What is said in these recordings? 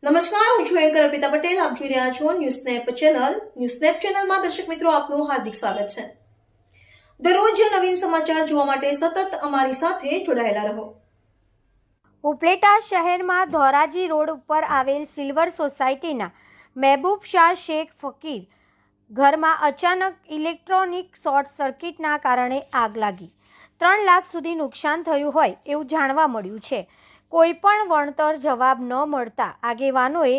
નમસ્કાર, હું છું એન્કર અર્પિતા પટેલ. આપ જોઈ રહ્યા છો news snap channel. News snap ચેનલમાં દર્શક મિત્રો આપનું હાર્દિક સ્વાગત છે. દરરોજ નવીન સમાચાર જોવા માટે સતત અમારી સાથે જોડાયેલા રહો. ઉપલેટા શહેરમાં ધોરાજી રોડ ઉપર આવેલ સિલ્વર સોસાયટીના મહેબૂબ શાહ શેખ ફકીર ઘરમાં અચાનક ઇલેક્ટ્રોનિક શોર્ટ સર્કિટના કારણે આગ લાગી 3 લાખ સુધી નુકસાન થયું હોય એવું જાણવા મળ્યું છે. કોઈ પણ વળતર જવાબ ન મળતા આગેવાનોએ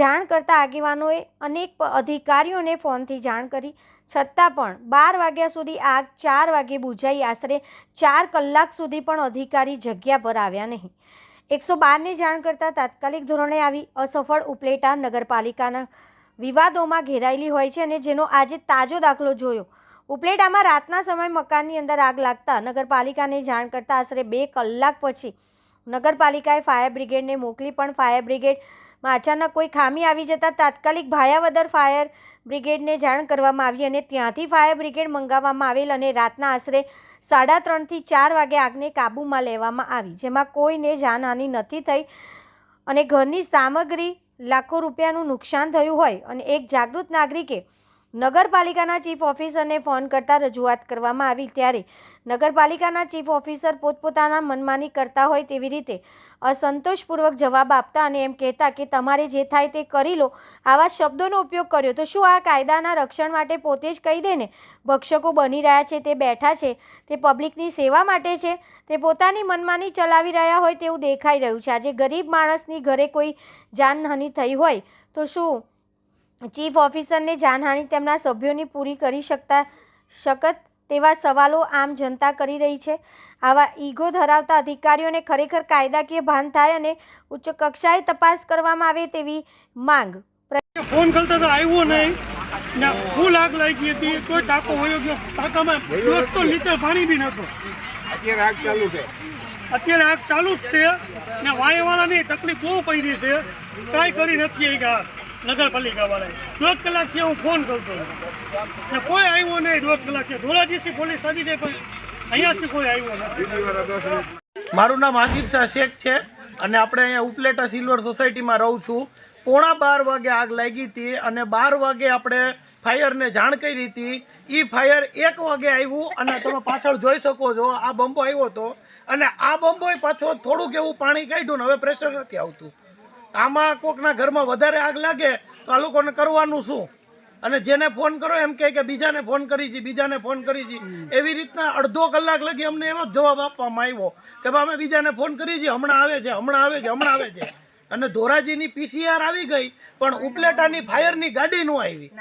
જાણ કરતા આગેવાનોએ અનેક અધિકારીઓને ફોનથી જાણ કરી, છતાં પણ 12 વાગ્યા સુધી આગ 4 વાગે બુઝાઈ આશરે 4 કલાક સુધી પણ અધિકારી જગ્યા પર આવ્યા નહીં. 112ને જાણ કરતા તાત્કાલિક ધોરણે આવી અસફળ ઉપલેટા નગરપાલિકાના વિવાદોમાં ઘેરાયેલી હોય છે અને જેનો આજે તાજો દાખલો જોયો. ઉપલેટામાં રાતના સમયે મકાનની અંદર આગ લાગતા નગરપાલિકાને જાણ કરતા આશરે 2 કલાક પછી નગરપાલિકાએ ફાયર બ્રિગેડને મોકલી, પણ ફાયર બ્રિગેડમાં અચાનક કોઈ ખામી આવી જતા તાત્કાલિક ભાયાવદર ફાયર બ્રિગેડને જાણ કરવામાં આવી અને ત્યાંથી ફાયર બ્રિગેડ મંગાવવામાં આવેલ અને રાતના આશરે 3:30 થી 4 વાગે આગને કાબૂમાં લેવામાં આવી, જેમાં કોઈને જાનહાનિ નથી થઈ અને ઘરની સામગ્રી લાખો રૂપિયાનું નુકસાન થયું હોય. અને એક જાગૃત નાગરિકે નગરપાલિકાના ચીફ ઓફિસરને ફોન કરતા રજૂઆત કરવામાં આવી, ત્યારે નગરપાલિકાના ચીફ ઓફિસર પોતપોતાના મનમાની કરતા હોય તેવી રીતે અસંતોષપૂર્વક જવાબ આપતા અને એમ કહેતા કે તમારે જે થાય તે કરી લો, આવા શબ્દોનો ઉપયોગ કર્યો. તો શું આ કાયદાના રક્ષણ માટે પોતે જ કહી દે ને ભક્ષકો બની રહ્યા છે, તે બેઠા છે, તે પબ્લિકની સેવા માટે છે, તે પોતાની મનમાની ચલાવી રહ્યા હોય તેવું દેખાઈ રહ્યું છે. આજે ગરીબ માણસની ઘરે કોઈ જાનહાનિ થઈ હોય તો શું ચીફ ઓફિસરને જાનહાનિ તેમના સભ્યોની પૂરી કરી શકત તેવા સવાલો આમ જનતા કરી રહી છે. આવા ઈગો ધરાવતા અધિકારીઓને ખરેખર કાયદાકીય ભાન થાય અને ઉચ્ચ કક્ષાએ તપાસ કરવામાં આવે તેવી માંગ. ફોન કરતા તો આવ્યો નહીં ને ફૂલ આગ લાગી હતી, કોઈ ટાંકો વયો ગયો, ટાંકામાં 150 લીટર પાણી બી નહોતું. અત્યારે આગ ચાલુ જ છે ને વાયવાળાની તકલીફ બહુ પડી છે, કાંઈ કરી નથી નગરપાલિકા વાળાએ. 1.5 કલાકથી હું ફોન કરતો ને કોઈ આવ્યો નહીં. 1.5 કલાકથી ધોરાજીથી પોલીસ આવી જાય પણ અહીંયાથી કોઈ આવ્યો નથી. મારું નામ આસિફ શાહ શેખ છે અને આપણે અહીંયા ઉપલેટા સિલ્વર સોસાયટીમાં રહું છું. 11:15 વાગે આગ લાગી હતી અને 12 વાગે આપણે ફાયરને જાણ કરી હતી. એ ફાયર 1 વાગે આવ્યું અને તમે પાછળ જોઈ શકો છો આ બંબો આવ્યો હતો અને આ બંબોએ પાછો થોડુંક એવું પાણી કાઢ્યું ને હવે પ્રેશર નથી આવતું. આમાં કોકના ઘરમાં વધારે આગ લાગે તો આ લોકોને કરવાનું શું? અને જેને ફોન કરો એમ કે બીજાને ફોન કરી છે, બીજાને ફોન કરી છે. એવી રીતના અડધો કલાક લગી અમને એવો જ જવાબ આપવામાં આવ્યો કે ભાઈ અમે બીજાને ફોન કરી છે, હમણાં આવે છે, હમણાં આવે છે, હમણાં આવે છે. અને ધોરાજીની PCR આવી ગઈ પણ ઉપલેટાની ફાયરની ગાડી ન આવી.